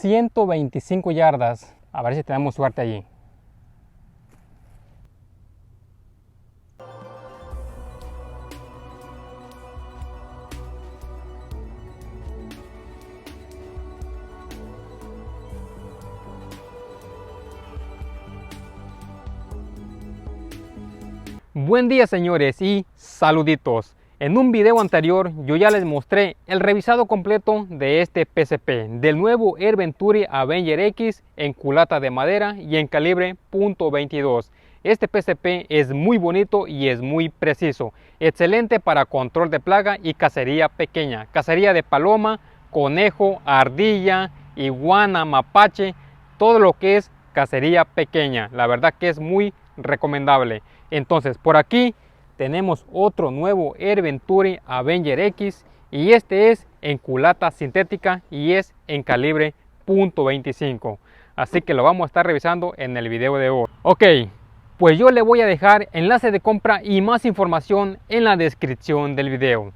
125 yardas. A ver si tenemos suerte allí. Buen día, señores, y saluditos. En un video anterior yo ya les mostré el revisado completo de este PSP, del nuevo Air Venturi Avenger X en culata de madera y en calibre .22. Este PSP es muy bonito y es muy preciso, excelente para control de plaga y cacería pequeña, cacería de paloma, conejo, ardilla, iguana, mapache, todo lo que es cacería pequeña. La verdad que es muy recomendable. Entonces, por aquí tenemos otro nuevo Air Venturi Avenger X, y este es en culata sintética y es en calibre .25. Así que lo vamos a estar revisando en el video de hoy. Ok, pues yo le voy a dejar enlace de compra y más información en la descripción del video.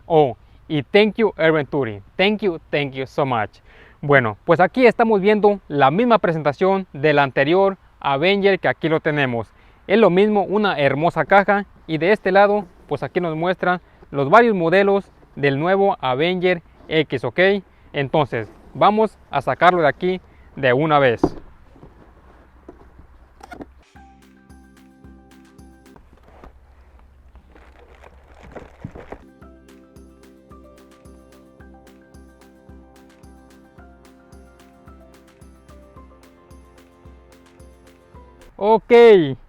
Y thank you Air Venturi, thank you so much. Bueno, pues aquí estamos viendo la misma presentación del anterior Avenger, que aquí lo tenemos. Es lo mismo, una hermosa caja, y de este lado pues aquí nos muestran los varios modelos del nuevo Avenger X, ok. Entonces vamos a sacarlo de aquí de una vez. Ok,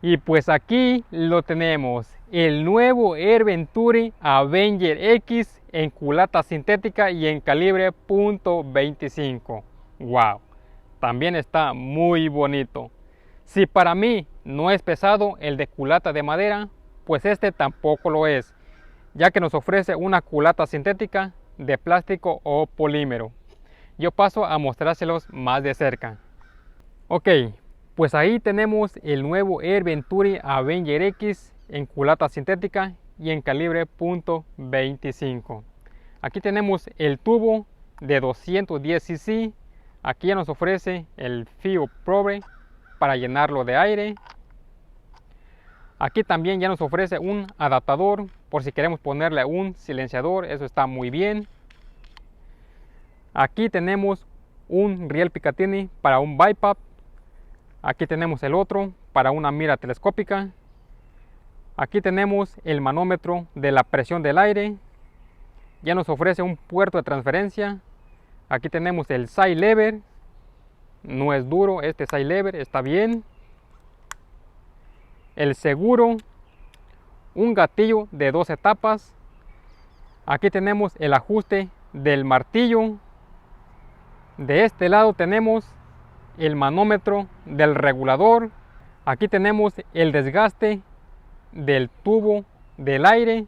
y pues aquí lo tenemos, el nuevo Air Venturi Avenger X en culata sintética y en calibre .25. Wow, también está muy bonito. Si para mí no es pesado el de culata de madera, pues este tampoco lo es, ya que nos ofrece una culata sintética de plástico o polímero. Yo paso a mostrárselos más de cerca. Ok, pues ahí tenemos el nuevo Air Venturi Avenger X en culata sintética y en calibre .25. Aquí tenemos el tubo de 210 cc. Aquí ya nos ofrece el FIO Probe para llenarlo de aire. Aquí también ya nos ofrece un adaptador por si queremos ponerle un silenciador, eso está muy bien. Aquí tenemos un riel Picatinny para un BiPAP. Aquí tenemos el otro para una mira telescópica. Aquí tenemos el manómetro de la presión del aire. Ya nos ofrece un puerto de transferencia. Aquí tenemos el side lever. No es duro este side lever, está bien. El seguro. Un gatillo de 2 etapas. Aquí tenemos el ajuste del martillo. De este lado tenemos el manómetro del regulador. Aquí tenemos el desgaste del tubo del aire.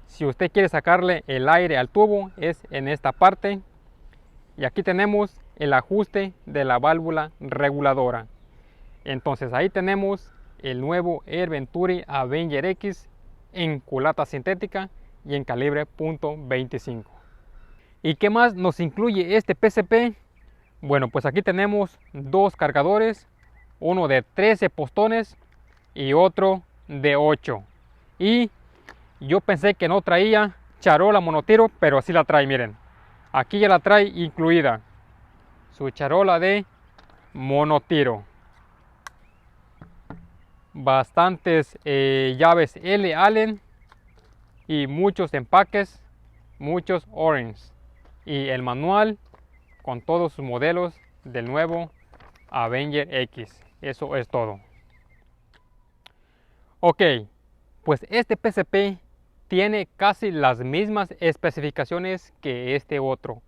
Si usted quiere sacarle el aire al tubo, es en esta parte. Y aquí tenemos el ajuste de la válvula reguladora. Entonces ahí tenemos el nuevo Air Venturi Avenger X en culata sintética y en calibre .25. ¿Y qué más nos incluye este PSP? Bueno, pues aquí tenemos dos cargadores, uno de 13 postones y otro de 8. Y yo pensé que no traía charola monotiro, pero sí la trae, miren. Aquí ya la trae incluida su charola de monotiro. Bastantes llaves L Allen y muchos empaques, muchos orange. Y el manual con todos sus modelos del nuevo Avenger X. Eso es todo. Ok, pues este PSP tiene casi las mismas especificaciones que este otro.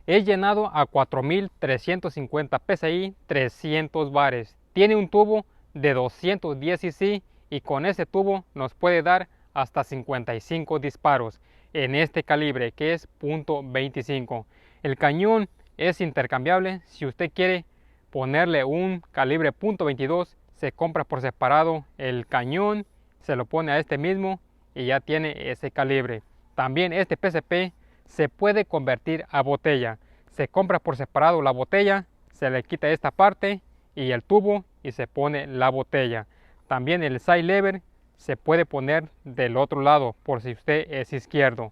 Es llenado a 4350 psi, 300 bares. Tiene un tubo de 210 cc y con ese tubo nos puede dar hasta 55 disparos en este calibre, que es .25. El cañón es intercambiable. Si usted quiere ponerle un calibre .22, se compra por separado el cañón, se lo pone a este mismo y ya tiene ese calibre. También este PSP se puede convertir a botella. Se compra por separado la botella, se le quita esta parte y el tubo y se pone la botella. También el side lever se puede poner del otro lado por si usted es izquierdo.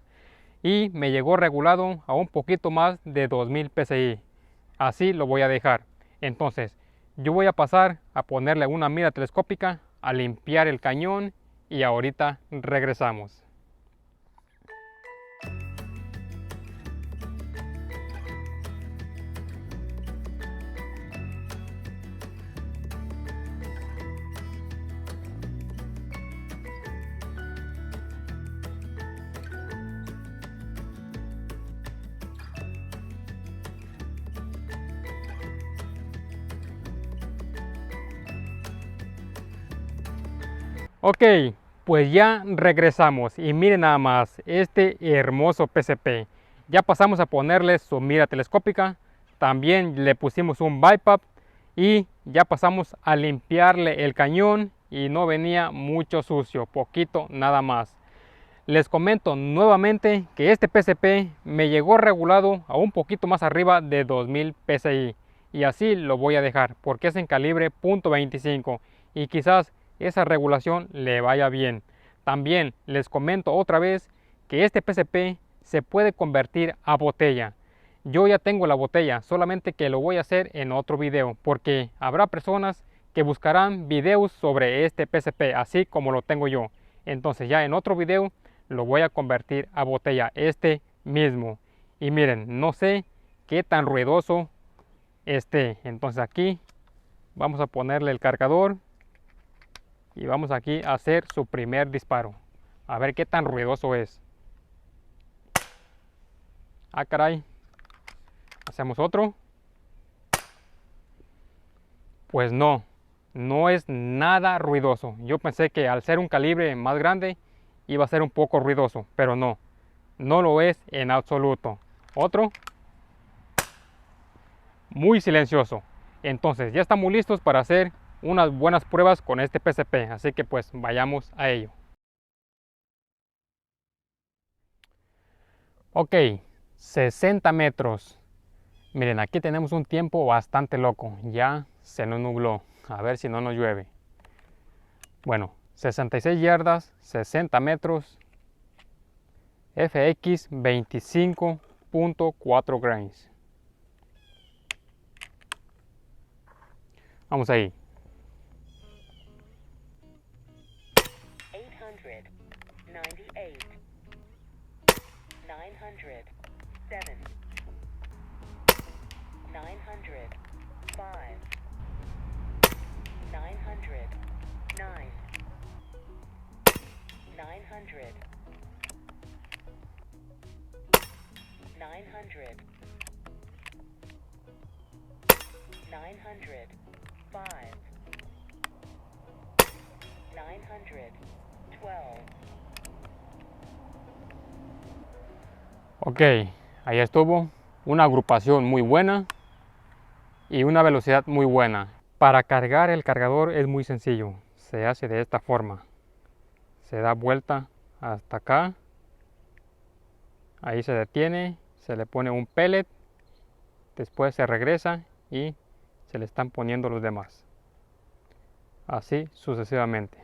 Y me llegó regulado a un poquito más de 2000 psi. Así lo voy a dejar. Entonces yo voy a pasar a ponerle una mira telescópica, a limpiar el cañón y ahorita regresamos. Ok, pues ya regresamos y miren nada más este hermoso PSP. Ya pasamos a ponerle su mira telescópica, también le pusimos un BiPAP y ya pasamos a limpiarle el cañón y no venía mucho sucio, poquito nada más. Les comento nuevamente que este PSP me llegó regulado a un poquito más arriba de 2000 psi y así lo voy a dejar porque es en calibre .25 y quizás esa regulación le vaya bien. También les comento otra vez que este PSP se puede convertir a botella. Yo ya tengo la botella, solamente que lo voy a hacer en otro video porque habrá personas que buscarán videos sobre este PSP así como lo tengo yo. Entonces ya en otro video lo voy a convertir a botella este mismo. Y miren, no sé qué tan ruidoso esté. Entonces aquí vamos a ponerle el cargador y vamos aquí a hacer su primer disparo. A ver qué tan ruidoso es. Ah, caray. Hacemos otro. Pues no, no es nada ruidoso. Yo pensé que al ser un calibre más grande iba a ser un poco ruidoso, pero no, no lo es en absoluto. Otro. Muy silencioso. Entonces ya estamos listos para hacer unas buenas pruebas con este PSP, así que pues vayamos a ello. Ok, 60 metros. Miren, aquí tenemos un tiempo bastante loco. Ya se nos nubló. A ver si no nos llueve. Bueno, 66 yardas, 60 metros. FX 25.4 grains. Vamos ahí. 898, 907, 905, 909, 900, 900, 905, 912. Ok, ahí estuvo. Una agrupación muy buena y una velocidad muy buena. Para cargar el cargador es muy sencillo. Se hace de esta forma. Se da vuelta hasta acá. Ahí se detiene. Se le pone un pellet. Después se regresa y se le están poniendo los demás. Así sucesivamente.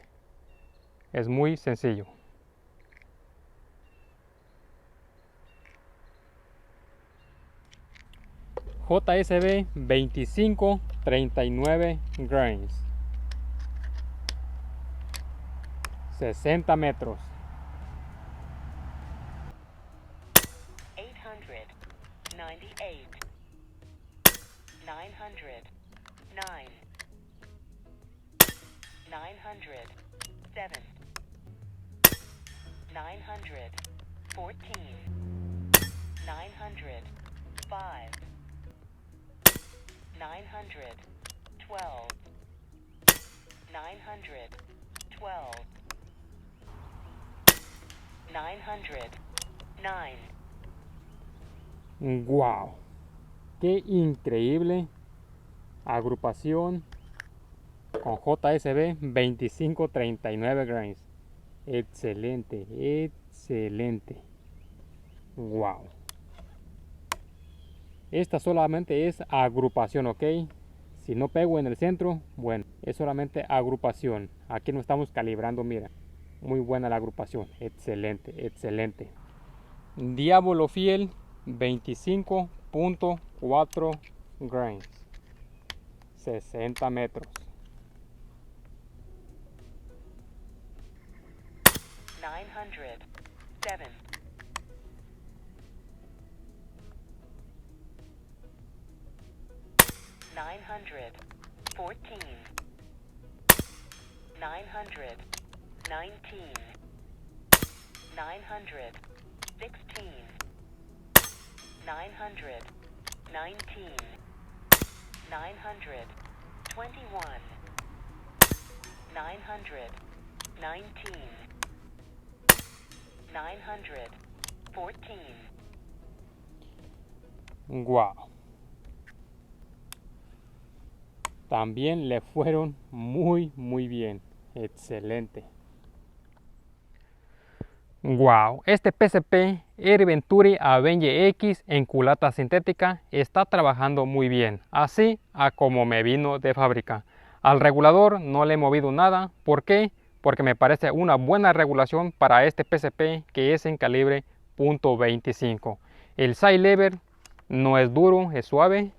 Es muy sencillo. JSB 2539 grains. 60 metros. 898, 909, 907, 914, 905, 912, 912, 909. ¡Wow! ¡Qué increíble agrupación con JSB 2539 grains! Excelente, excelente. ¡Wow! Esta solamente es agrupación, ¿ok? Si no pego en el centro, bueno, es solamente agrupación. Aquí no estamos calibrando, mira. Muy buena la agrupación, excelente, excelente. Diablo Fiel 25.4 grains, 60 metros. 900. 7. 900. 14. 900. 19. 900. 16. 900. 19. 900. 21. 900. 19. 900. 14. Wow. También le fueron muy bien. Excelente. Wow, este PCP Air Venturi Avenger X en culata sintética está trabajando muy bien, así a como me vino de fábrica. Al regulador no le he movido nada, ¿por qué? Porque me parece una buena regulación para este PCP que es en calibre .25. El side lever no es duro, es suave.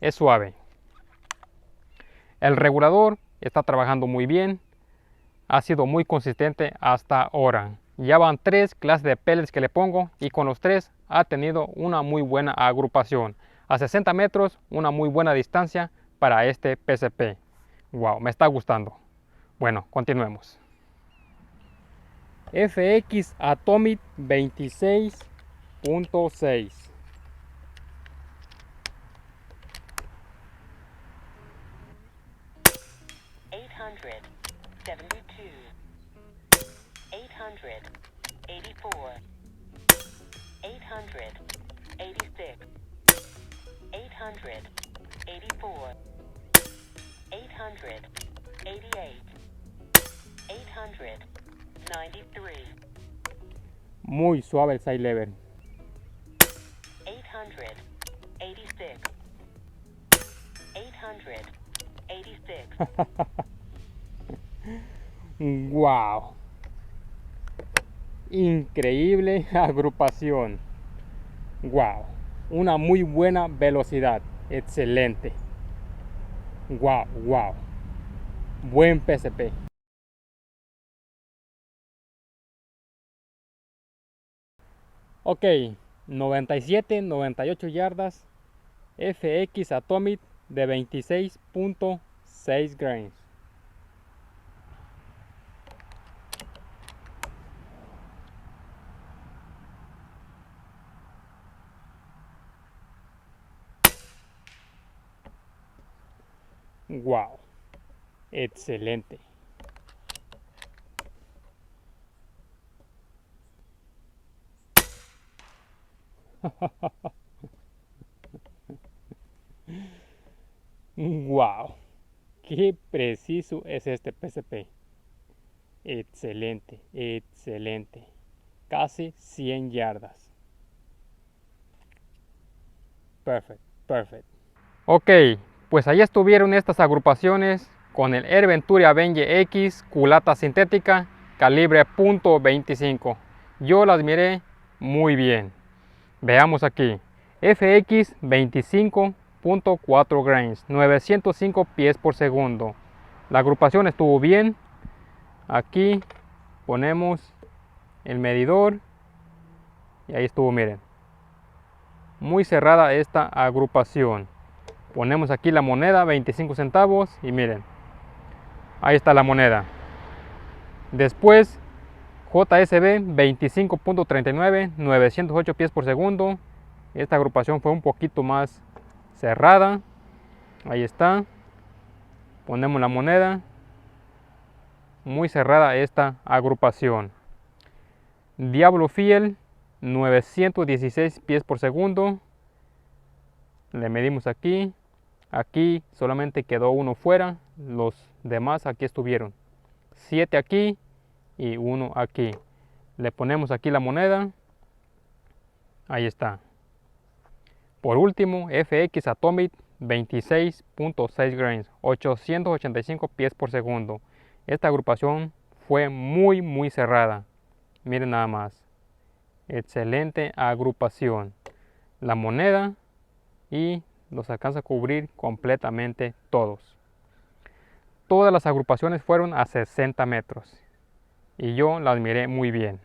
Es suave. El regulador está trabajando muy bien. Ha sido muy consistente hasta ahora. Ya van 3 clases de pellets que le pongo y con los 3 ha tenido una muy buena agrupación. A 60 metros, una muy buena distancia para este PCP. Wow, me está gustando. Bueno, continuemos. FX Atomic 26.6. 872. 884. 886. 884. 888. 893. Muy suave el side lever. 886. 886. Wow. Increíble agrupación. Wow. Una muy buena velocidad. Excelente. Wow. Buen PCP. Ok. 97, 98 yardas. FX Atomic de 26.6 grains. Wow. Excelente. Wow. Qué preciso es este PCP. Excelente. Casi 100 yardas. Perfect. Ok, pues ahí estuvieron estas agrupaciones con el Air Venturi Avenger X culata sintética calibre .25. Yo las miré muy bien. Veamos aquí. FX 25.4 grains, 905 pies por segundo. La agrupación estuvo bien. Aquí ponemos el medidor y ahí estuvo, miren. Muy cerrada esta agrupación. Ponemos aquí la moneda, 25 centavos y miren. Ahí está la moneda. Después JSB 25.39, 908 pies por segundo. Esta agrupación fue un poquito más cerrada. Ahí está. Ponemos la moneda. Muy cerrada esta agrupación. Diablo Fiel 916 pies por segundo. Le medimos aquí. Aquí solamente quedó uno fuera. Los demás aquí estuvieron. 7 aquí y 1 aquí. Le ponemos aquí la moneda. Ahí está. Por último, FX Atomic 26.6 grains, 885 pies por segundo. Esta agrupación fue muy cerrada. Miren nada más. Excelente agrupación. La moneda y los alcanza a cubrir completamente todos. Todas las agrupaciones fueron a 60 metros y yo las miré muy bien.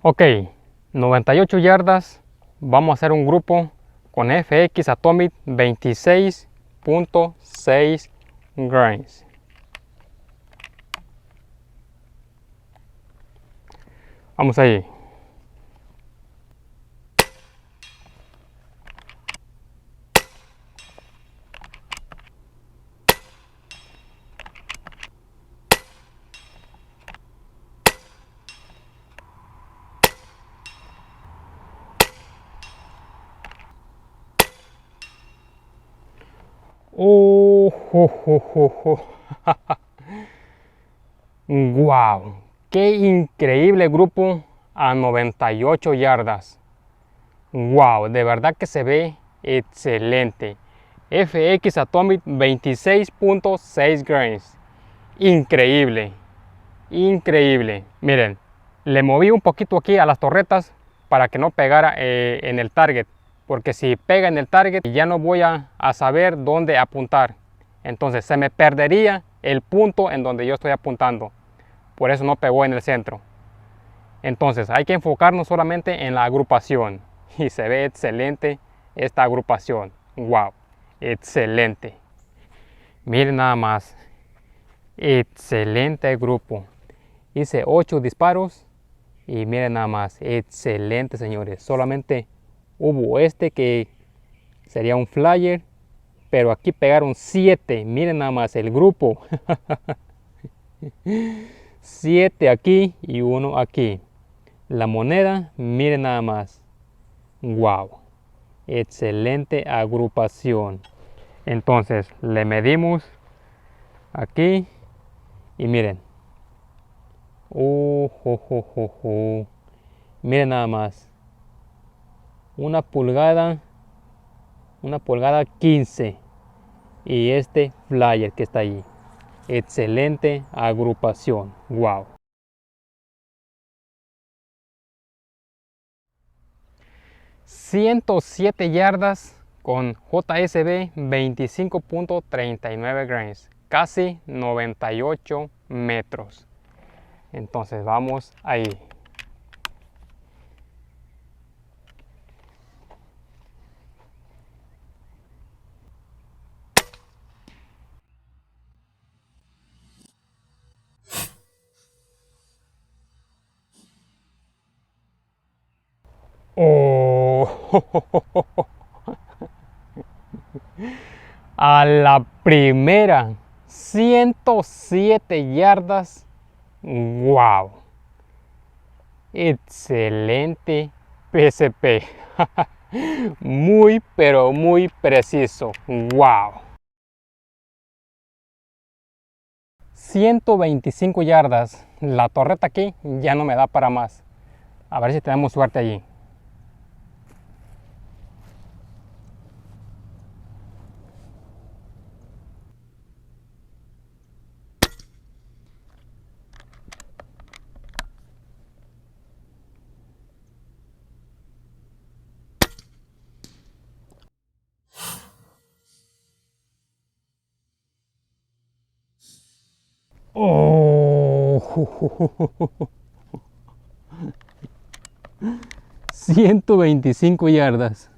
Ok, 98 yardas. Vamos a hacer un grupo con FX Atomic 26.6 grains. Vamos ahí. Wow, qué increíble grupo a 98 yardas. Wow, de verdad que se ve excelente. FX Atomic 26.6 grains. Increíble, increíble. Miren, le moví un poquito aquí a las torretas para que no pegara en el target, porque si pega en el target ya no voy a saber dónde apuntar. Entonces se me perdería el punto en donde yo estoy apuntando. Por eso no pegó en el centro. Entonces hay que enfocarnos solamente en la agrupación. Y se ve excelente esta agrupación. Wow, excelente. Miren nada más. Excelente grupo. Hice 8 disparos y miren nada más. Excelente, señores. Solamente hubo este que sería un flyer, pero aquí pegaron 7. Miren nada más el grupo. 7 aquí y 1 aquí. La moneda, miren nada más. Wow, excelente agrupación. Entonces le medimos aquí y miren. Miren nada más. Una pulgada 15. Y este flyer que está allí. Excelente agrupación. Wow. 107 yardas con JSB 25.39 grains, casi 98 metros. Entonces vamos ahí. A la primera, 107 yardas. Wow, excelente PSP. Muy pero muy preciso. Wow. 125 yardas. La torreta aquí ya no me da para más. A ver si tenemos suerte allí. Oh, 125 yardas.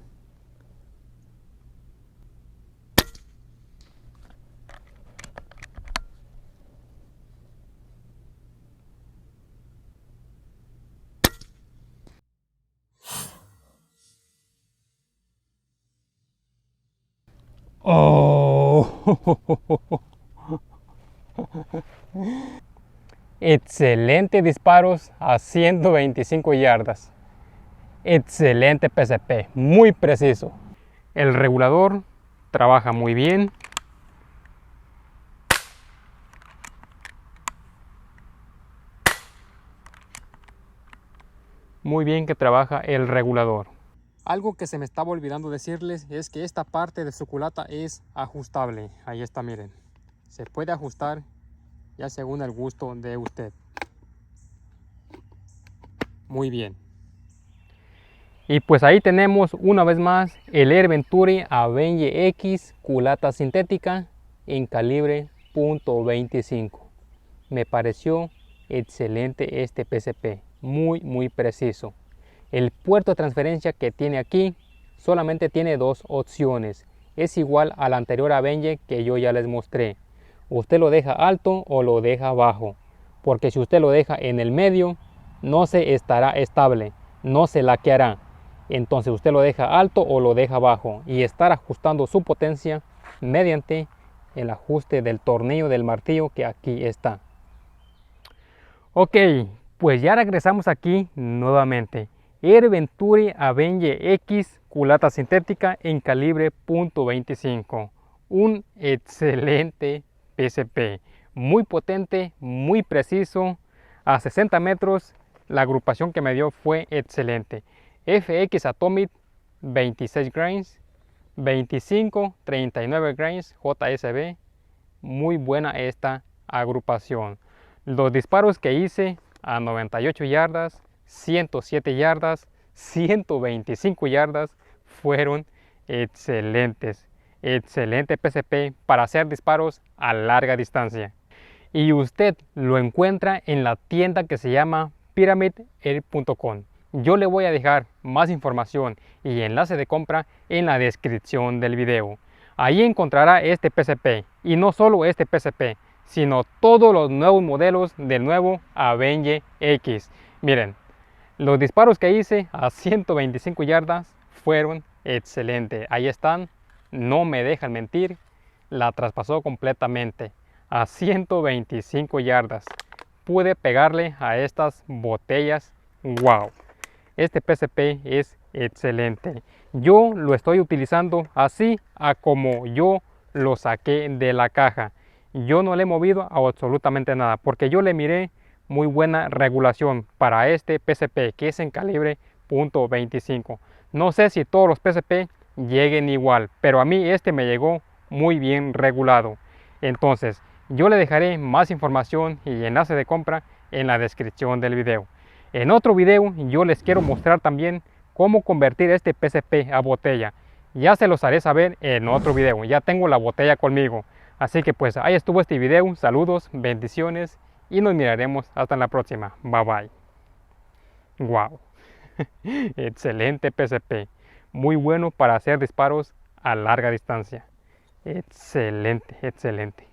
Oh. Excelente disparos a 125 yardas. Excelente PSP, muy preciso. El regulador trabaja muy bien. muy bien que trabaja el regulador. Algo que se me estaba olvidando decirles es que esta parte de su culata es ajustable. Ahí está, miren. Se puede ajustar ya según el gusto de usted. Muy bien. Y pues ahí tenemos una vez más el Air Venturi Avenger X culata sintética en calibre .25. Me pareció excelente este PCP, muy preciso. El puerto de transferencia que tiene aquí solamente tiene dos opciones. Es igual al anterior Avenger que yo ya les mostré. Usted lo deja alto o lo deja bajo, porque si usted lo deja en el medio no se estará estable, no se laqueará. Entonces usted lo deja alto o lo deja bajo y estar ajustando su potencia mediante el ajuste del tornillo del martillo que aquí está. Ok, pues ya regresamos aquí nuevamente. Air Venturi Avenger X culata sintética en calibre .25. Un excelente PCP, muy potente, muy preciso. A 60 metros la agrupación que me dio fue excelente. FX Atomic 26 grains, 25, 39 grains JSB. Muy buena esta agrupación. Los disparos que hice a 98 yardas, 107 yardas, 125 yardas fueron excelentes. Excelente PCP para hacer disparos a larga distancia. Y usted lo encuentra en la tienda que se llama pyramidair.com. Yo le voy a dejar más información y enlace de compra en la descripción del video. Ahí encontrará este PCP y no solo este PCP, sino todos los nuevos modelos del nuevo Avenger X. Miren, los disparos que hice a 125 yardas fueron excelentes. Ahí están, no me dejan mentir, la traspasó completamente a 125 yardas. Pude pegarle a estas botellas. Wow, este PCP es excelente. Yo lo estoy utilizando así a como yo lo saqué de la caja. Yo no le he movido a absolutamente nada porque yo le miré muy buena regulación para este PCP que es en calibre .25. No sé si todos los PCP lleguen igual, pero a mí este me llegó muy bien regulado. Entonces yo le dejaré más información y enlace de compra en la descripción del video. En otro video yo les quiero mostrar también cómo convertir este PCP a botella. Ya se los haré saber en otro video. Ya tengo la botella conmigo. Así que pues ahí estuvo este video. Saludos, bendiciones y nos miraremos hasta la próxima. Bye bye. Wow. Excelente PCP. Muy bueno para hacer disparos a larga distancia. Excelente, excelente.